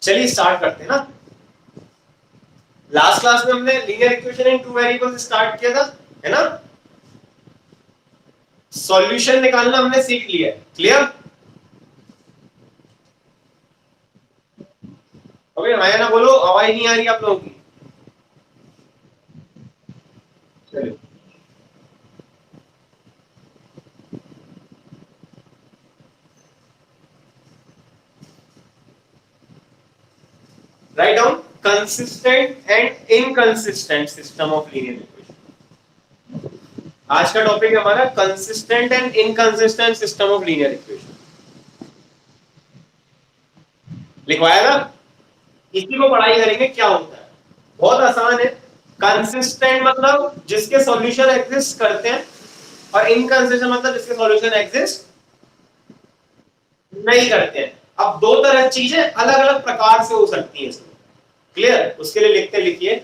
चलिए स्टार्ट करते हैं ना। लास्ट क्लास में हमने linear equation in two variables start किया था, है ना। सॉल्यूशन निकालना हमने सीख लिया है, क्लियर। ओके, हाँ ना बोलो, आवाज नहीं आ रही आप लोगों की। चलिए write down consistent and inconsistent system of linear equation। आज का टॉपिक है हमारा consistent and inconsistent system of linear equation. लिखवाया था, इसी को पढ़ाई करेंगे क्या होता है। बहुत आसान है। कंसिस्टेंट मतलब जिसके सॉल्यूशन एग्जिस्ट करते हैं, और इनकंसिस्टेंट मतलब जिसके सॉल्यूशन एग्जिस्ट नहीं करते हैं। अब दो तरह चीजें अलग अलग प्रकार से हो सकती हैं इसमें, क्लियर। उसके लिए लिखते लिखिए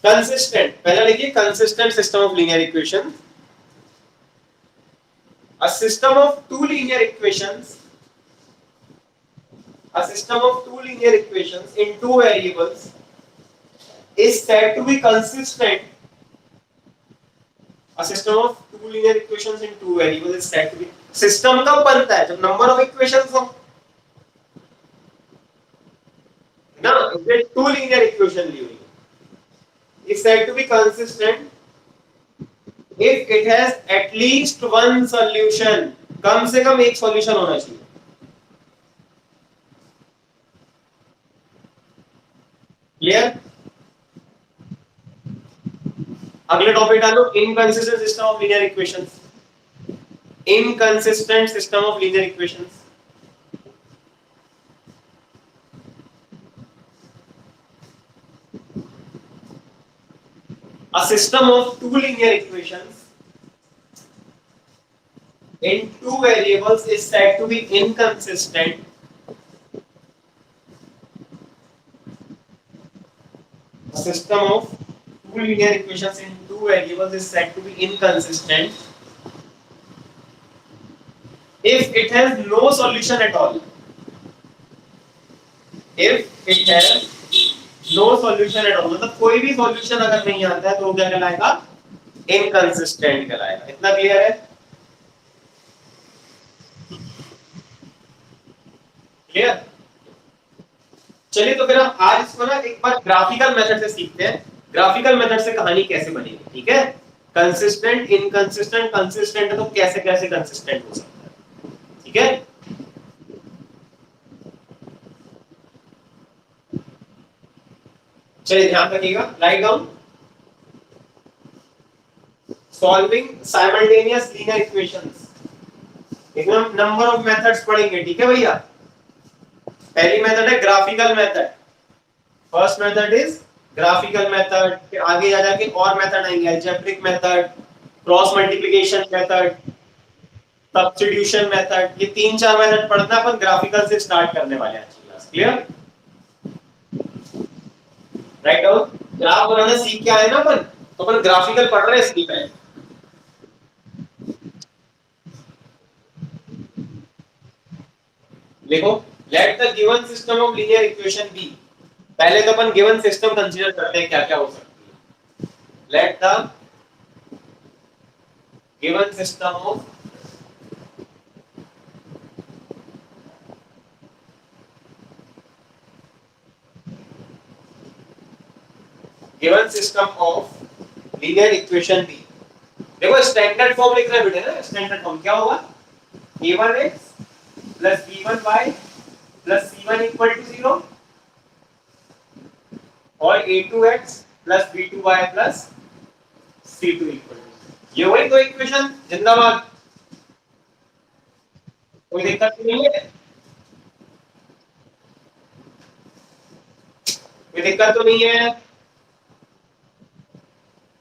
कंसिस्टेंट, पहला लिखिए consistent system of linear equation. A system of two linear equations, a system of two linear equations in two variables is said to be consistent. A system of two linear equations in two variables is said to be, system कब बनता है जब number of equations हो ना। इसमें to linear equation ली हुई है, is said to be consistent if it has at least one solution, कम से कम एक सॉल्यूशन होना चाहिए। क्लियर। अगले टॉपिक डालो, inconsistent system of linear equations. inconsistent system of linear equations। A system of two linear equations in two variables is said to be inconsistent a system of two linear equations in two variables is said to be inconsistent if it has no solution at all। if it has no solution at all मतलब कोई भी solution अगर नहीं आता है तो क्या कहलाएगा, इनकंसिस्टेंट कहलाएगा। इतना क्लियर है, क्लियर। चलिए तो फिर हम आज इसको ना एक बार ग्राफिकल मेथड से सीखते हैं, ग्राफिकल मेथड से कहानी कैसे बनेगी, ठीक है। कंसिस्टेंट इनकंसिस्टेंट, कंसिस्टेंट है तो कैसे कैसे कंसिस्टेंट हो सकता है, ठीक है। चलिए ध्यान रखिएगा, write down solving simultaneous linear equations. इसमें हम नंबर ऑफ मेथड्स पढ़ेंगे, ठीक है भैया। पहली मेथड है graphical method, first method is graphical method. फिर आगे जा जाके और मेथड आएंगे, algebraic method, cross multiplication method, substitution method. ये तीन चार मेथड पढ़ना अपन ग्राफिकल से स्टार्ट करने वाले हैं आज की class, clear. Right down graph बनाना सीख के आए ना अपन, तो अपन ग्राफिकल पढ़ रहे हैं इसकी पहले। देखो, let the given system of linear equation be. पहले तो अपन गिवन सिस्टम कंसीडर करते हैं क्या क्या हो सकती है। Let the given system of given system of linear equation be. देखो स्टैंडर्ड फॉर्म लिख रहे हैं बेटे ना, स्टैंडर्ड फॉर्म क्या होगा, a1x plus b1y plus c1 equal to 0 और a2x plus b2y plus c2 equal to. ये वही दो इक्वेशन, जिंदाबाद। कोई दिक्कत नहीं है, कोई दिक्कत तो नहीं है।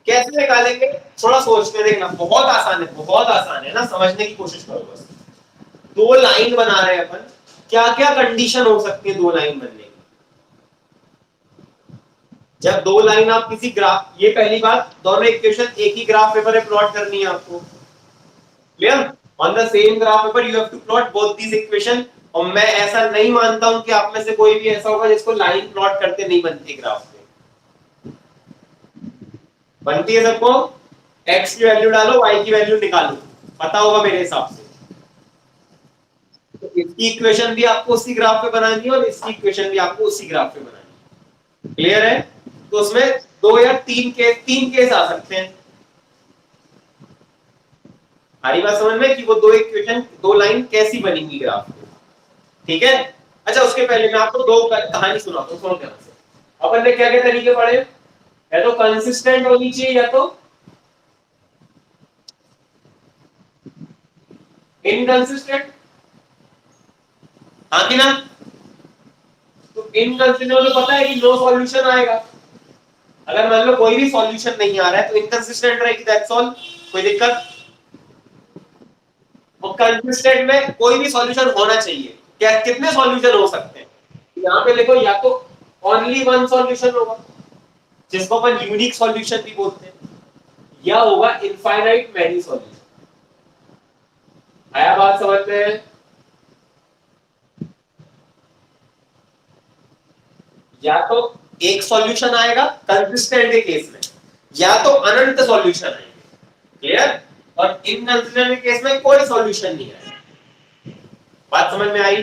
कैसे निकालेंगे, थोड़ा सोच के देखना, बहुत आसान है, बहुत आसान है ना, समझने की कोशिश करो बस। दो लाइन बना रहे हैं अपन, क्या क्या कंडीशन हो सकती है दो लाइन बनने की। जब दो लाइन आप किसी ग्राफ, ये पहली बात, दोनों इक्वेशन एक ही ग्राफ पेपर पे प्लॉट करनी है आपको, clear. On the same graph paper you have to plot both these equation और मैं ऐसा नहीं मानता हूं कि आप में से कोई भी ऐसा होगा जिसको लाइन प्लॉट करते नहीं बनती ग्राफ में। बनती है सबको? x की वैल्यू डालो, y की वैल्यू निकालो, पता होगा मेरे हिसाब से। तो इसकी इक्वेशन भी आपको उसी ग्राफ पे बनानी है और इसकी इक्वेशन भी आपको उसी ग्राफ पे बनानी है। क्लियर है? तो उसमें दो या तीन केस आ सकते हैं। हमारी बात समझ में कि वो दो इक्वेशन, दो लाइन कैसी बनेंगी ग्राफ में। ठीक है? अच्छा, उसके पहले मैं आपको दो कहानी सुनाता हूँ, सुनो ध्यान से। अपन ने क्या क्या तरीके पढ़े? या तो कंसिस्टेंट होनी चाहिए या तो इनकंसिस्टेंट। हाँ कि ना? तो इनकंसिस्टेंट तो पता है कि नो सॉल्यूशन आएगा। अगर मान लो कोई भी सॉल्यूशन नहीं आ रहा है तो इनकंसिस्टेंट रहेगी, दैट्स ऑल। कोई दिक्कत? और कंसिस्टेंट में कोई भी सॉल्यूशन होना चाहिए। क्या कितने सॉल्यूशन हो सकते हैं? यहाँ पे देखो, या तो ओनली वन सॉल्यूशन होगा जिसको अपन यूनिक सॉल्यूशन भी बोलते हैं, या होगा इनफाइनाइट मैनी सॉल्यूशन। आया बात समझ में? या तो एक सॉल्यूशन आएगा कंसिस्टेंट के केस में, या तो अनंत सॉल्यूशन आएंगे। क्लियर? और इनकंसिस्टेंट के केस में कोई सॉल्यूशन नहीं आएगा। बात समझ में आई?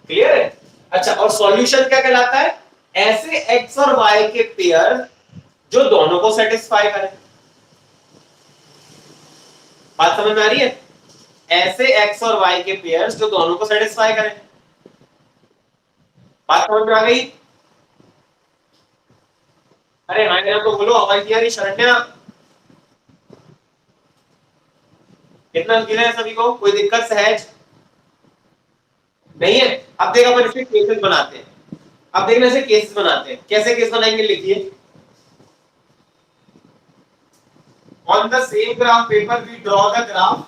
क्लियर है? अच्छा, और सॉल्यूशन क्या कहलाता है? ऐसे एक्स और वाई के पेयर जो दोनों को सेटिस्फाई करें। बात समझ में आ रही है? ऐसे एक्स और वाई के पेयर्स जो दोनों को सेटिस्फाई करें। बात समझ में आ गई? अरे हाँ यार, तो बोलो हवाई तैयारी शरण्या। कितना गिरा है सभी को? कोई दिक्कत सहज नहीं है? अब देखो अपन इसके केसेस बनाते हैं। अब देखना इसे केसेस बनाते हैं। कैसे केस बनाएंगे? लिखिए, on the same graph paper we draw the graph,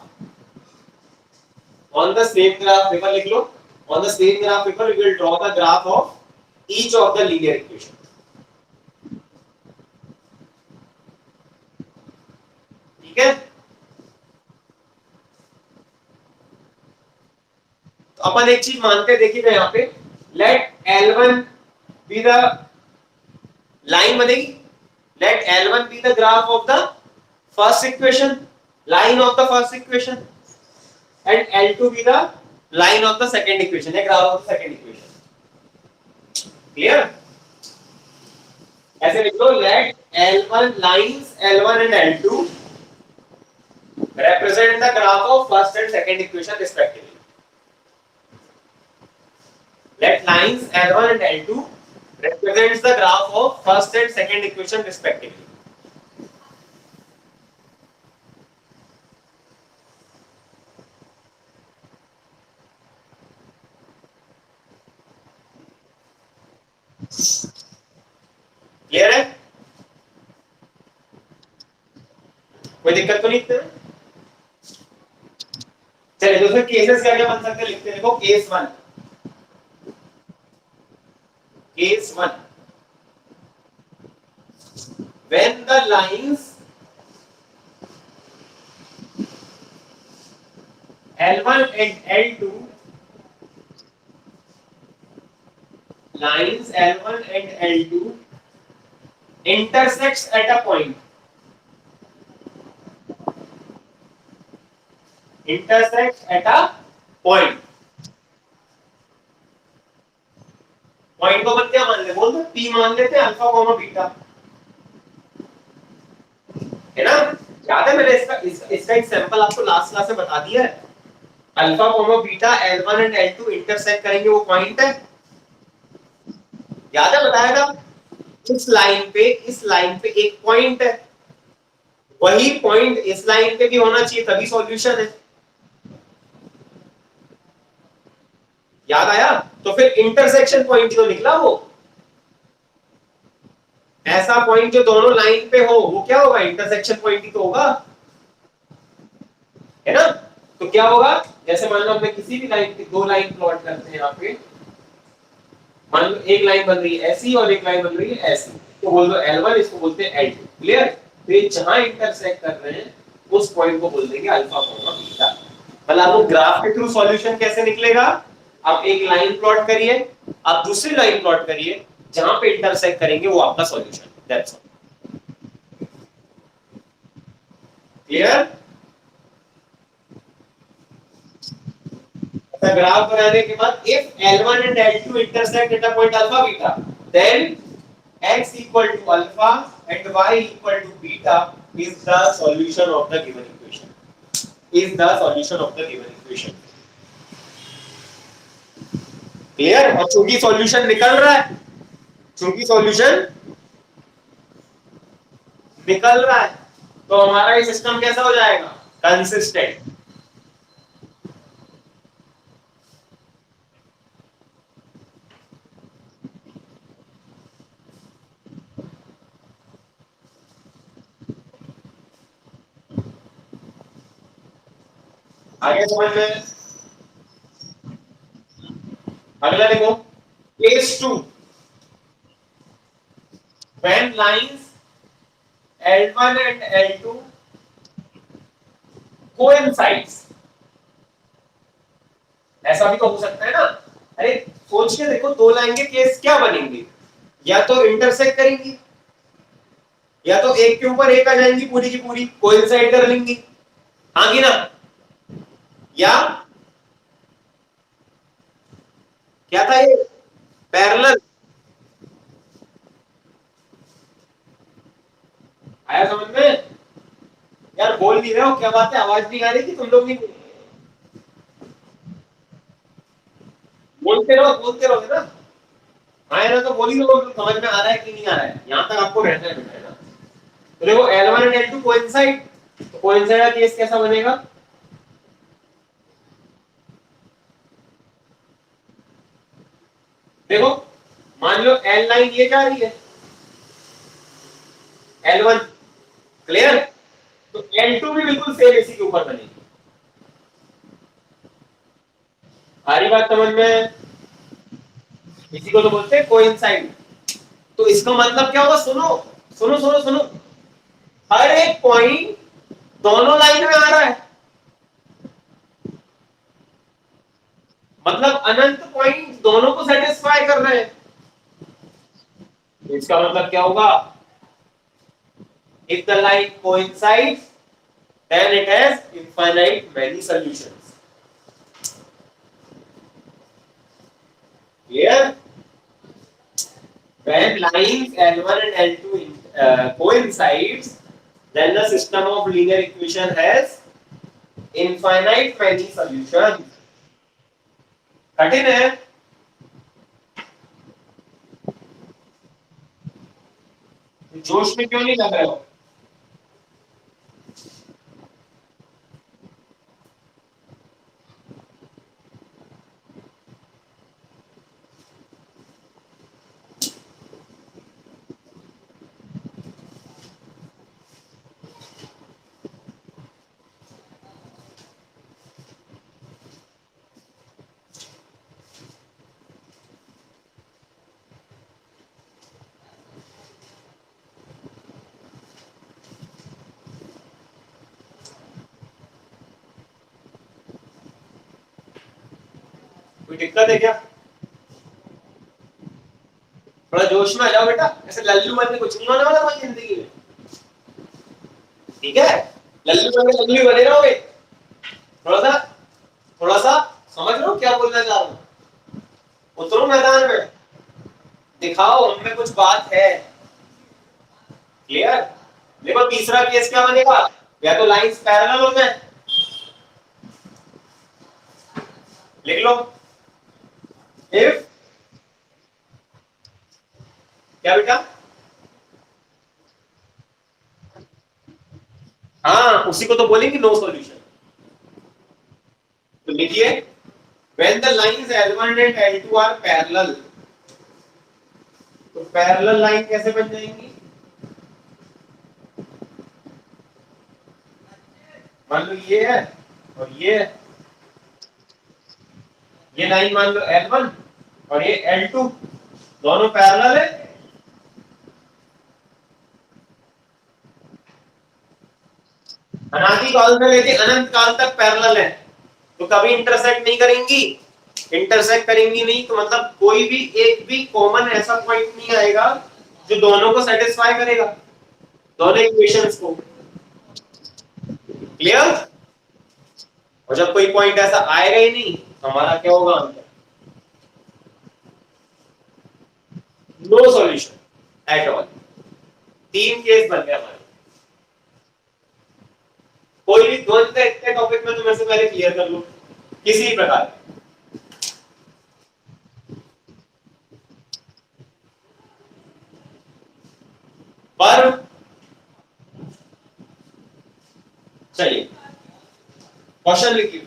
on the same graph paper लिख लो, on the same graph paper we will draw the graph of each of the linear equation। ठीक है? तो अपन एक चीज मानते हैं, देखिएगा यहाँ पे, let L1 be the line बनेगी, let L1 be the graph of the first equation, line of the first equation, and L2 be the line of the second equation, a graph of the second equation। clear? ऐसे लिख लो, let L1 lines L1 and L2 represent the graph of first and second equation respectively। let lines L1 and L2 represents the graph of first and second equation respectively। Clear है? कोई दिक्कत तो नहीं है? चलिए, तो फिर केसेस क्या क्या बन सकते हैं लिखते हैं। देखो, case one, case one, when the lines L1 and L2, lines L1 and L2 intersects at a point, intersects at a point, point को अपन क्या मान ले, बोल दो P मान लेते हैं, अल्फा कोमा बीटा, है ना? याद है मैंने इसका एक सैंपल आपको लास्ट क्लास में बता दिया है। Alpha comma beta L1 and L2 intersect करेंगे, वो पॉइंट है, याद है? बताया था। इस लाइन पे एक पॉइंट है, वही पॉइंट इस लाइन पे भी होना चाहिए, तभी सॉल्यूशन है। याद आया? तो फिर इंटरसेक्शन पॉइंट जो निकला, वो ऐसा पॉइंट जो दोनों लाइन पे हो, वो क्या होगा? इंटरसेक्शन पॉइंट ही तो होगा, है ना? तो क्या होगा? जैसे मान लो हमने किसी भी लाइन की दो लाइन प्लॉट करते हैं, यहाँ पे मान लो एक लाइन बन रही है ऐसी और एक लाइन बन रही है ऐसी, तो बोल दो L1, इसको बोलते हैं L2। क्लियर? तो ये जहां इंटरसेक्ट कर रहे हैं उस पॉइंट को बोल देंगे अल्फा कॉमा बीटा। मतलब आपको ग्राफ के थ्रू सॉल्यूशन कैसे निकलेगा, आप एक लाइन प्लॉट करिए, आप दूसरी लाइन प्लॉट करिए, जहां पे इंटरसेक्ट करेंगे वो आपका solution. That's all. Clear? Graph बनाने के बाद if L1 and L2 intersect at a point alpha beta, then x equal to alpha and y equal to beta is the solution of the given equation. Is the solution of the given equation. Clear? और चूंकि solution निकल रहा है, चूंकि solution निकल रहा है, तो हमारा ये सिस्टम कैसा हो जाएगा? कंसिस्टेंट। आगे समझ में? अगला देखो, case 2, when lines L1 and L2 coincides, ऐसा भी तो हो सकता है ना। अरे सोच के देखो, दो लाइन के केस क्या बनेंगे, या तो इंटरसेक्ट करेंगी, या तो एक के ऊपर एक आ जाएंगी, पूरी की पूरी कोइंसाइड कर लेंगी, हाँ की ना? या क्या था ये, पैरेलल। आया समझ में? यार बोल नहीं रहे हो, क्या बात है, आवाज नहीं आ रही कि तुम लोग नहीं बोलते रहोगे ना? हाँ ना, तो बोल ही रहो, समझ में आ रहा है कि नहीं आ रहा है, यहां तक आपको रहना है ना। तो देखो L1 और L2 कोइंसाइड, तो कोइंसाइड का केस कैसा बनेगा? देखो मान लो L लाइन ये जा रही है, L1, क्लियर? तो L2 भी बिल्कुल सेम इसी के ऊपर बनेगी। सारी बात समझ में? इसी को तो बोलते हैं कोइंसाइड। तो इसका मतलब क्या होगा, सुनो सुनो सुनो सुनो, हर एक पॉइंट दोनों लाइन में आ रहा है, मतलब अनंत पॉइंट दोनों को सेटिस्फाई कर रहे हैं। इसका मतलब क्या होगा, if the line coincides then it has infinite many solutions. Clear? When lines L1 and L2 coincides, then the system of linear equation has infinite many solutions. कठिन है? जोश में क्यों नहीं लग रहे हो? कोई दिक्कत है क्या? थोड़ा जोश में आ जाओ बेटा, ऐसे लल्लू बन के कुछ नहीं होने वाला हमारी जिंदगी में, ठीक है? लल्लू बन के लल्लू बने रहोगे। थोड़ा सा थोड़ा सा समझ लो क्या बोलना चाह रहा हूँ, उतरो मैदान में, दिखाओ उनमें कुछ बात है। क्लियर? देखो तीसरा केस क्या बनेगा, या तो लाइंस पैरेलल हो जाए, लिख लो, इफ, क्या बेटा? हाँ उसी को तो बोलेंगे नो सॉल्यूशन। तो लिखिए, when the lines L1 and L2 are parallel, तो पैरेलल लाइन कैसे बन जाएंगी? मान लो ये है और ये है, ये लाइन मान लो L1 और ये L2, दोनों पैरेलल है। अनादि काल से लेके अनंत काल तक पैरेलल है, तो कभी इंटरसेक्ट नहीं करेंगी, इंटरसेक्ट करेंगी नहीं, तो मतलब कोई भी एक भी कॉमन ऐसा पॉइंट नहीं आएगा जो दोनों को सेटिस्फाई करेगा, दोनों इक्वेशंस को। क्लियर? और जब कोई पॉइंट ऐसा आएगा ही नहीं तो हमारा क्या होगा answer? No solution at all. तीन केस बन गए हमारे। कोई भी द्वंद्व का इतने टॉपिक में तुम्हें से पहले क्लियर कर लो किसी प्रकार। पर चलिए क्वेश्चन लिखिए।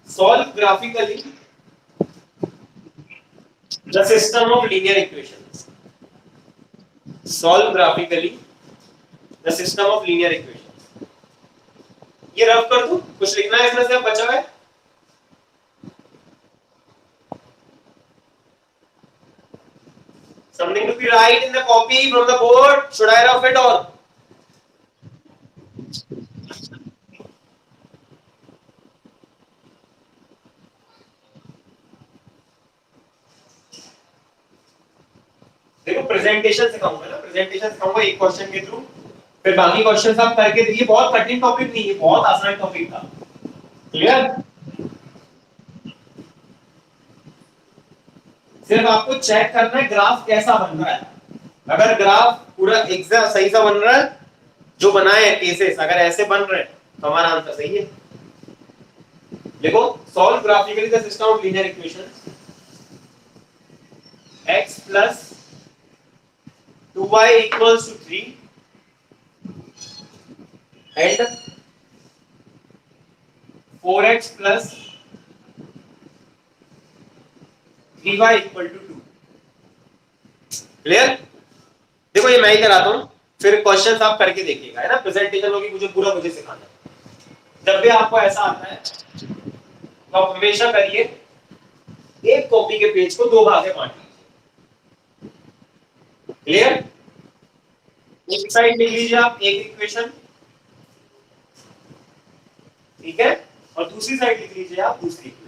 solve graphically the system of linear equations. Solve graphically the system of linear equations. ये रफ कर दूं, कुछ लिखना है इसमें से बचा है? Something to be write in the copy from the board. Should I rough it or? देखो प्रेजेंटेशन सिखाऊंगा ना, प्रेजेंटेशन सिखाऊंगा एक क्वेश्चन के थ्रू, फिर बाकी क्वेश्चन आप करके दिए। बहुत कठिन टॉपिक नहीं है, बहुत आसान टॉपिक था। क्लियर? सिर्फ आपको चेक करना है ग्राफ कैसा बन रहा है। अगर ग्राफ पूरा एग्जैक्ट सही सा बन रहा है, जो बनाए हैं केसेस अगर ऐसे बन रहे हैं तो हमारा आंसर सही है। देखो solve graphically the system of linear equations x plus 2y equals to 3 and 4x plus 3y equal to 2। Clear? देखो ये मैं ही कराता हूं, फिर क्वेश्चंस आप करके देखिएगा, है ना। प्रेजेंटेशन होगी, मुझे पूरा मुझे सिखाना है। जब भी आपको ऐसा आता है तो आप हमेशा करिए एक कॉपी के पेज को दो भाग में बांट लीजिए। क्लियर? एक साइड लिख लीजिए आप एक इक्वेशन, ठीक है, और दूसरी साइड लिख लीजिए आप दूसरी इक्वेशन।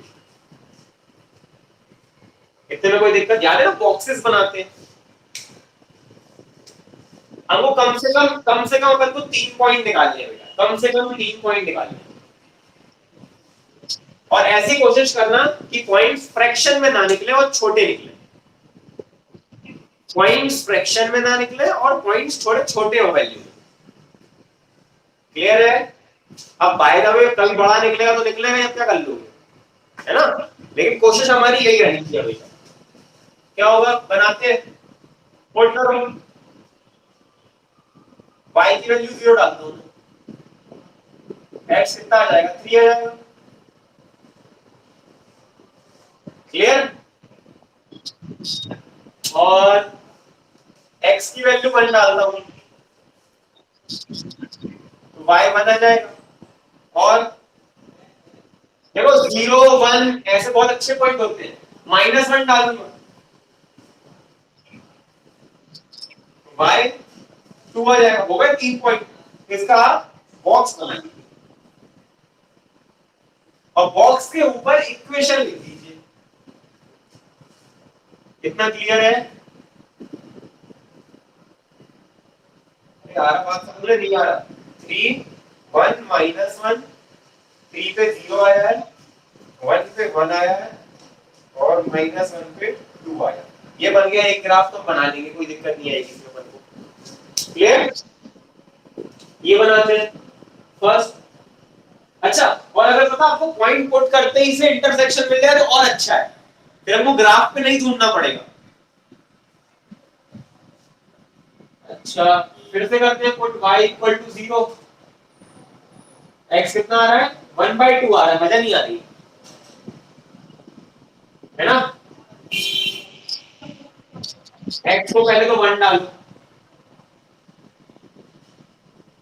इतने में कोई दिक्कत? याद है ना बॉक्सेस बनाते हैं हमको, कम से कम अपन को 3 पॉइंट निकालने हैं बेटा, कम से कम 3 पॉइंट निकालने हैं। और ऐसी कोशिश करना कि पॉइंट्स फ्रैक्शन में ना निकले और छोटे निकले, पॉइंट्स फ्रैक्शन में ना निकले और पॉइंट्स थोड़े छोटे हो वैल्यू। क्लियर है? अब बाय द वे कभी बड़ा निकलेगा तो निकलेगा, या क्या कर लोगे, है ना। लेकिन कोशिश हमारी यही रहनी चाहिए हमेशा। क्या होगा? बनाते हैं, पुट करो y की वैल्यू 0 डाल दो, x कितना आ जाएगा? 3 आ जाएगा। क्लियर? और x की वैल्यू 1 डालता हूं तो y 1 आ जाएगा। और देखो 0 1 ऐसे बहुत अच्छे पॉइंट होते हैं, -1 डालूंगा y 2 आ जाएगा। हो गए 3 पॉइंट। इसका बॉक्स बनाइए और बॉक्स के ऊपर इक्वेशन लिख दीजिए। कितना क्लियर है? यार बात समझ नहीं आ रहा। 3 1 -1 3 पे 0 आया है, 1 पे 1 आया है और -1 पे 2 आया। ये बन गया एक ग्राफ, तो बना लेंगे, कोई दिक्कत नहीं आएगी इसमें अपन को। क्लियर? ये बनाते हैं फर्स्ट। अच्छा, और अगर पता आपको पॉइंट पुट करते ही से इंटरसेक्शन मिल जाए तो और अच्छा है, फिर हमको ग्राफ पे नहीं ढूंढना पड़ेगा। अच्छा फिर से करते हैं put y equal to 0, x कितना आ रहा है? 1/2 आ रहा है, मजा नहीं आ रही है ना। x को पहले तो 1 डालो,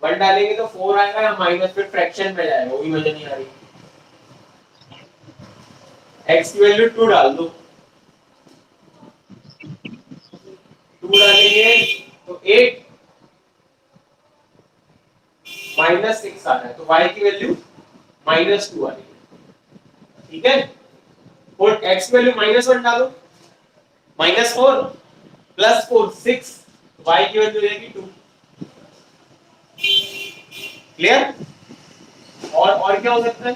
1 डालेंगे तो 4 आएगा या माइनस, फिर फ्रैक्शन में जाएगा, वो भी मजा नहीं आ रही। x की वैल्यू 2 डाल दो, 2 डालेंगे तो 8 -6 आ रहा है, तो y की वैल्यू -2 आ रही है। ठीक है, और x की वैल्यू -1 डालो, -4 +4 6, y की वैल्यू रहेगी 2। क्लियर? और क्या हो सकता है?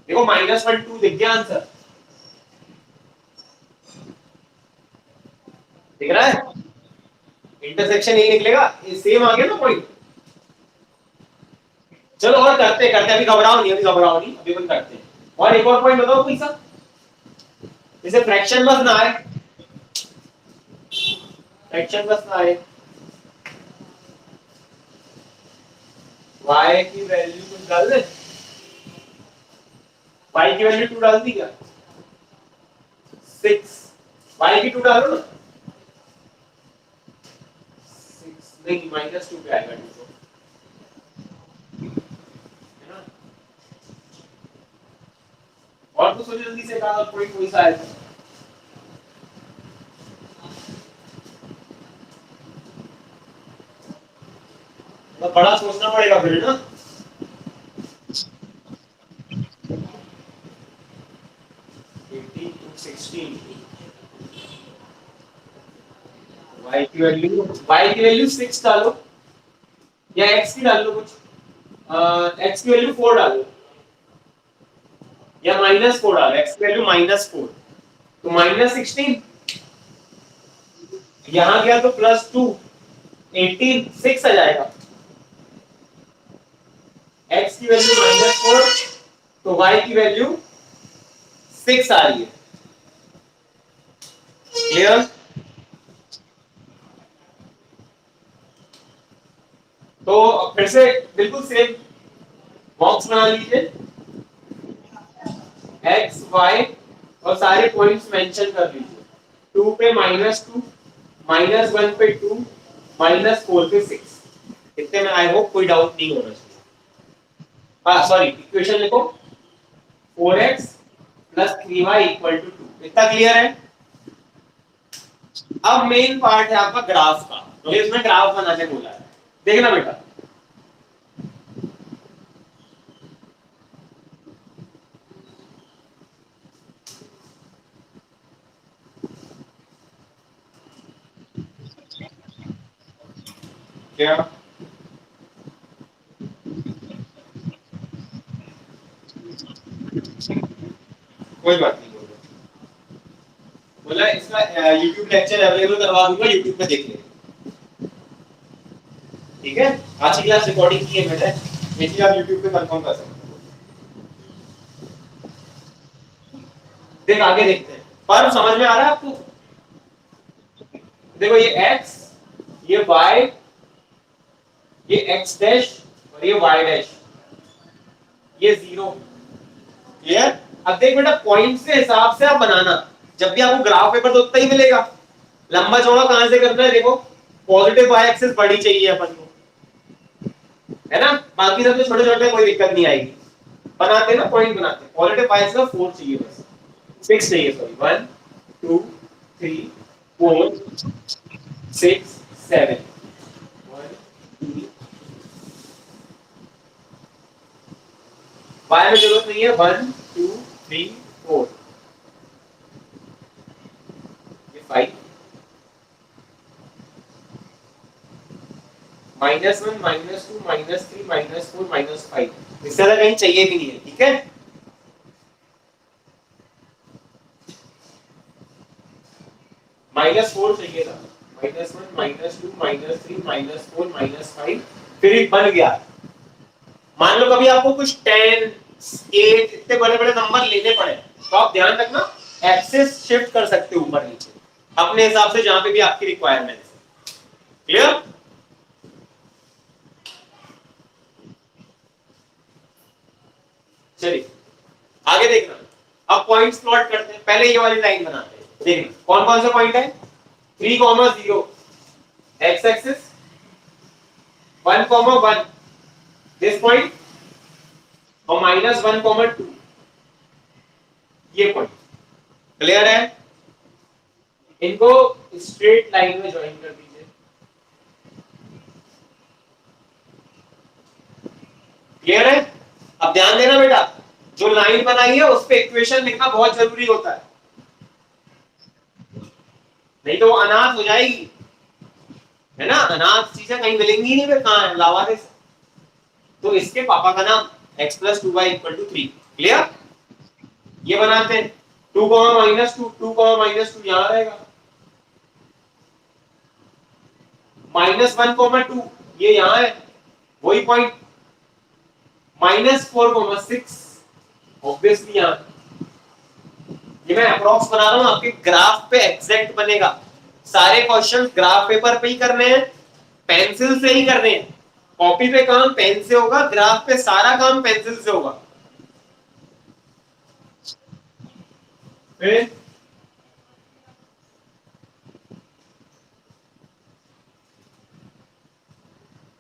देखो -1 2 दिख गया आंसर, दिख रहा है? इंटरसेक्शन यही निकलेगा, ये सेम आ गया ना पॉइंट। चलो और करते अभी घबराओ नहीं, अभी अपन करते हैं। और एक और पॉइंट बताओ कोई सा, जैसे फ्रैक्शन बस ना आए, फ्रैक्शन बस ना आए, y की वैल्यू कुछ डाल दे, y की वैल्यू 2 डाल दी क्या? 6, y की 2 डालो ना, 6 नहीं -2 पे आएगा 2 तो, है ना? और तो सोचो जल्दी से कहा पॉइंट कोई सा आएगा। तो बड़ा सोचना पड़ेगा फिर ना। 18 to 16, y की वैल्यू 6 डालो या x की डाल लो कुछ, x की वैल्यू 4 डालो या -4 डालो, x की वैल्यू -4, तो -16, यहां गया तो +2, 18 6 आ जाएगा। x की वैल्यू -4 तो y की वैल्यू 6 आ रही है। क्लियर? तो फिर से बिल्कुल सेम बॉक्स बना लीजिए, x y और सारे पॉइंट्स मेंशन कर लीजिए। 2 पे -2, -1 पे 2, -4 पे 6। इतने में आई होप कोई डाउट नहीं होना चाहिए। हाँ सॉरी, इक्वेशन लिखो, 4x + 3y = 2। इतना क्लियर है? अब मेन पार्ट है आपका ग्राफ का, तो इसमें ग्राफ बनाने बोला है। देखना बेटा, क्या कोई बात नहीं, बोला इसका YouTube लेक्चर अवेलेबल करवा दूंगा, YouTube पे देख ले। ठीक है, आज की क्लास रिकॉर्डिंग की है मैंने, ये आप YouTube पे कंफर्म कर सकते हो। देख आगे देखते हैं, पर समझ में आ रहा है आपको? देखो ये x, ये y, ये x डैश और ये y डैश, ये 0। क्लियर? अब देख बेटा, पॉइंट्स के हिसाब से आप बनाना, जब भी आपको ग्राफ पेपर तो उतना ही मिलेगा। लंबा चौड़ा कहां से करना है? देखो पॉजिटिव y एक्सिस बड़ी चाहिए अपन को, है ना? बाकी सब तो छोटे छोटे, कोई दिक्कत नहीं आएगी। बनाते ना, पॉइंट बनाते, पॉजिटिव y एक्सिस 4 चाहिए, बस 6 चाहिए, सॉरी 1 2 3 4 6 7 1 2, y में जरूरत नहीं है, 1 2 3 4, ये 5 -1 -2 -3 -4 -5, इससे ज्यादा कहीं चाहिए भी नहीं है। ठीक है, -4 चाहिए था, -1 -2 -3 -4 -5, फिर एक बन गया। मान लो कभी आपको कुछ 10 8 इतने बड़े बड़े नंबर लेने पड़े, तो आप ध्यान रखना एक्सेस शिफ्ट कर सकते हो ऊपर नीचे अपने हिसाब से, जहां पे भी आपकी रिक्वायरमेंट है। क्लियर? चलिए आगे देखना, अब पॉइंट्स प्लॉट करते हैं। पहले ये वाली लाइन बनाते हैं, देखना कौन कौन सा पॉइंट है। 3,0 x एक्सिस, 1,1 दिस पॉइंट, और -1,2 ये पॉइंट। क्लियर है? इनको स्ट्रेट लाइन में ज्वाइन कर दीजिए। क्लियर है? अब ध्यान देना बेटा, जो लाइन बनाई है उस पे इक्वेशन लिखना बहुत जरूरी होता है, नहीं तो वो अनाथ हो जाएगी, है ना? अनाथ चीजें कहीं मिलेंगी नहीं, फिर कहां है लावारिस। तो इसके पापा का नाम x plus 2y equal to 3। Clear? ये बनाते हैं 2 कॉमा माइनस 2, 2 कॉमा माइनस 2 यहां रहेगा, माइनस 1 कॉमा 2 ये यहां है, वही पॉइंट, माइनस 4 कॉमा 6 ऑब्वियसली यहां। ये मैं अप्रॉक्स बना रहा हूं, आपके ग्राफ पे एग्जैक्ट बनेगा। सारे क्वेश्चन ग्राफ पेपर पे ही करने हैं, पेंसिल से ही करने हैं। कॉपी पे काम पेन से होगा, ग्राफ पे सारा काम पेंसिल से होगा। फिर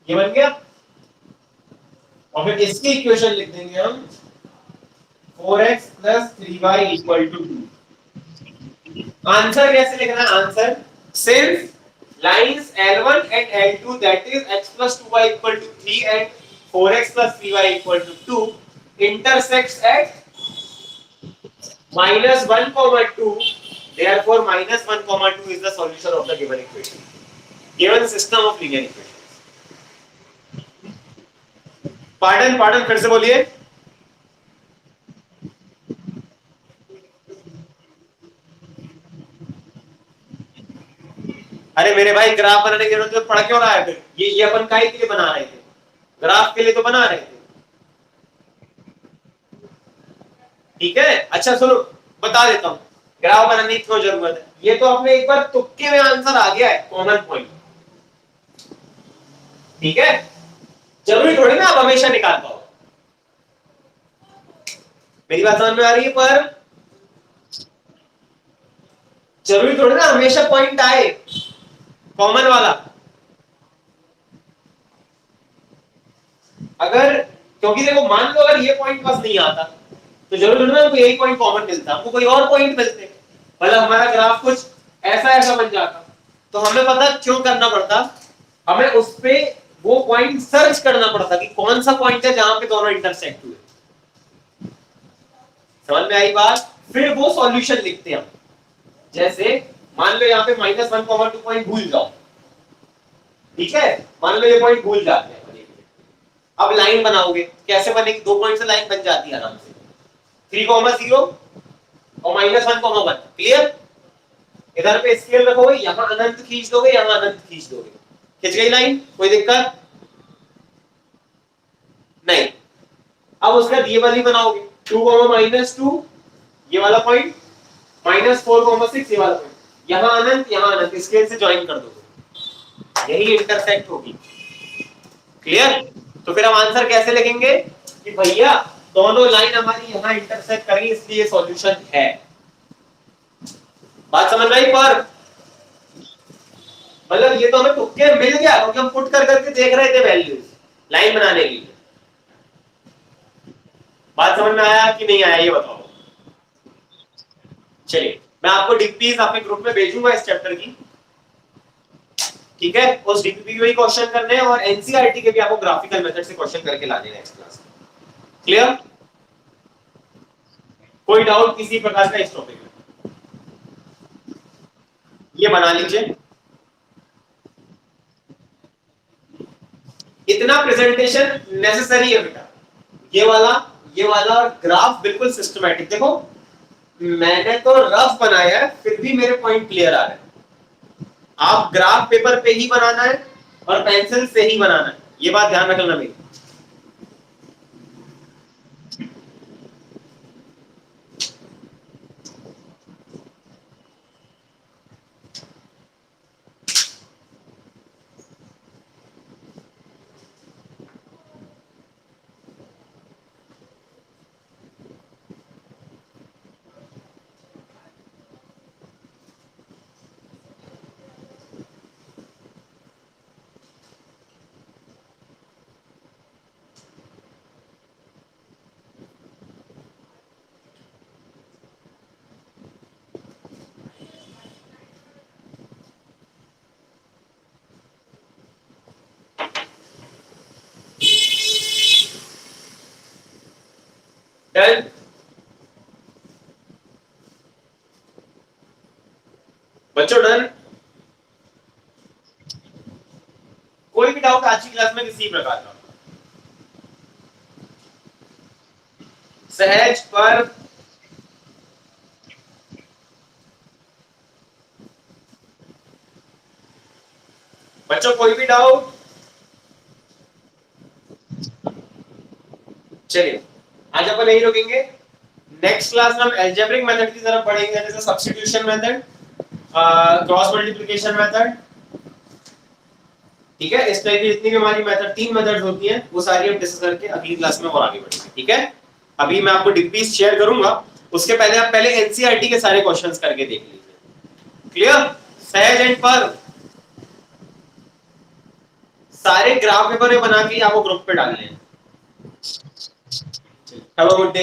ये बन गया, और फिर इसकी इक्वेशन लिख देंगे हम 4x plus 3y equal to 2। Answer कैसे लिखना है? Answer since lines L1 and L2 that is x plus 2y equal to 3 and 4x plus 3y equal to 2 intersects at minus 1 comma 2, therefore minus 1 comma 2 is the solution of the given equation, given system of linear equations। Pardon pardon फिर से बोलिए। अरे मेरे भाई graph बनाने की जरूरत पड़ क्यों रहा है फिर? ये अपन काहे के लिए बना रहे थे? ग्राफ के लिए तो बना रहे थे, ठीक है? अच्छा सुनो, बता देता हूं ग्राफ बनाने की क्यों जरूरत है। ये तो अपने एक बार तुक्के में आंसर आ गया है, कॉमन पॉइंट, ठीक है? जरूरी थोड़ी ना आप हमेशा निकाल पाओ। मेरी बात समझ में आ रही है? पर जरूरी थोड़ी ना हमेशा पॉइंट आए कॉमन वाला। अगर, क्योंकि देखो मान लो अगर ये पॉइंट बस नहीं आता तो जरूर थोड़ी ना हमको यही पॉइंट कॉमन मिलता, हमको कोई और पॉइंट मिलते, मतलब हमारा ग्राफ कुछ ऐसा ऐसा बन जाता। तो हमें पता क्यों करना पड़ता, हमें उस पे वो पॉइंट सर्च करना पड़ता कि कौन सा पॉइंट है जहां पे दोनों इंटरसेक्ट हुए। समझ में आई बात? फिर वो सॉल्यूशन लिखते हैं हम। जैसे मान लो यहाँ पे माइनस 1 कॉमा 2 पॉइंट भूल जाओ, ठीक है? मान लो ये पॉइंट भूल जाते हैं, अब लाइन बनाओगे कैसे बनेगी? दो पॉइंट से लाइन बन जाती है आराम से, 3 कॉमा 0 और माइनस 1 कॉमा 1। क्लियर? इधर पे स्केल रखोगे, यहां अनंत खींच दोगे, यहां अनंत खींच दोगे, खिंच गई लाइन, कोई दिक्कत नहीं। अब उसके बाद ये वाली बनाओगे 2 कॉमा माइनस 2 ये वाला पॉइंट, माइनस 4 कॉमा 6 ये वाला पॉइंट, यहां अनंत स्केल से ज्वाइन कर दोगे, यही इंटरसेक्ट होगी। क्लियर? तो फिर हम आंसर कैसे लिखेंगे कि भैया दोनों लाइन हमारी यहां इंटरसेक्ट करेंगी, इसलिए सॉल्यूशन है। बात समझ में आई? पर मतलब ये तो हमें तुक्के मिल गया क्योंकि हम पुट कर करके देख रहे थे वैल्यूज लाइन बनाने के लिए। बात समझ में आया कि नहीं आया ये बताओ। चलिए मैं आपको डीपीज अपने ग्रुप में भेजूंगा इस चैप्टर की, ठीक है? उस डीपीपी के भी क्वेश्चन करने हैं और एनसीईआरटी के भी आपको ग्राफिकल मेथड से क्वेश्चन करके लाने हैं नेक्स्ट क्लास में। क्लियर? कोई डाउट किसी प्रकार का इस टॉपिक में? ये बना लीजिए, इतना प्रेजेंटेशन नेसेसरी है बेटा। ये वाला ग्राफ बिल्कुल सिस्टमैटिक। देखो मैंने तो रफ बनाया है, फिर भी मेरे पॉइंट क्लियर आ रहे हैं। आप ग्राफ पेपर पे ही बनाना है और पेंसिल से ही बनाना है, ये बात ध्यान रखना मेरी। डन। बच्चों डन। कोई भी डाउट आज की क्लास में किसी प्रकार का? सहज पर बच्चों कोई भी डाउट? चलिए आज अपन यही रुकेंगे। नेक्स्ट क्लास में हम अलजेब्रिक मेथड की तरफ बढ़ेंगे, जैसे substitution method, cross multiplication method. ठीक है, इस टाइप की जितनी भी हमारी मेथड, 3 मेथड्स होती हैं, वो सारी हम डिस्कस करके अगली क्लास में और आगे बढ़ेंगे। ठीक है, अभी मैं आपको डिक्पीस शेयर करूंगा, उसके पहले आप पहले एनसीईआरटी के सारे क्वेश्चंस करके देख लीजिए। क्लियर? सहज एंड पर सारे ग्राफ पेपर बना के आपको ग्रुप पे डालने हैं। Have a good day.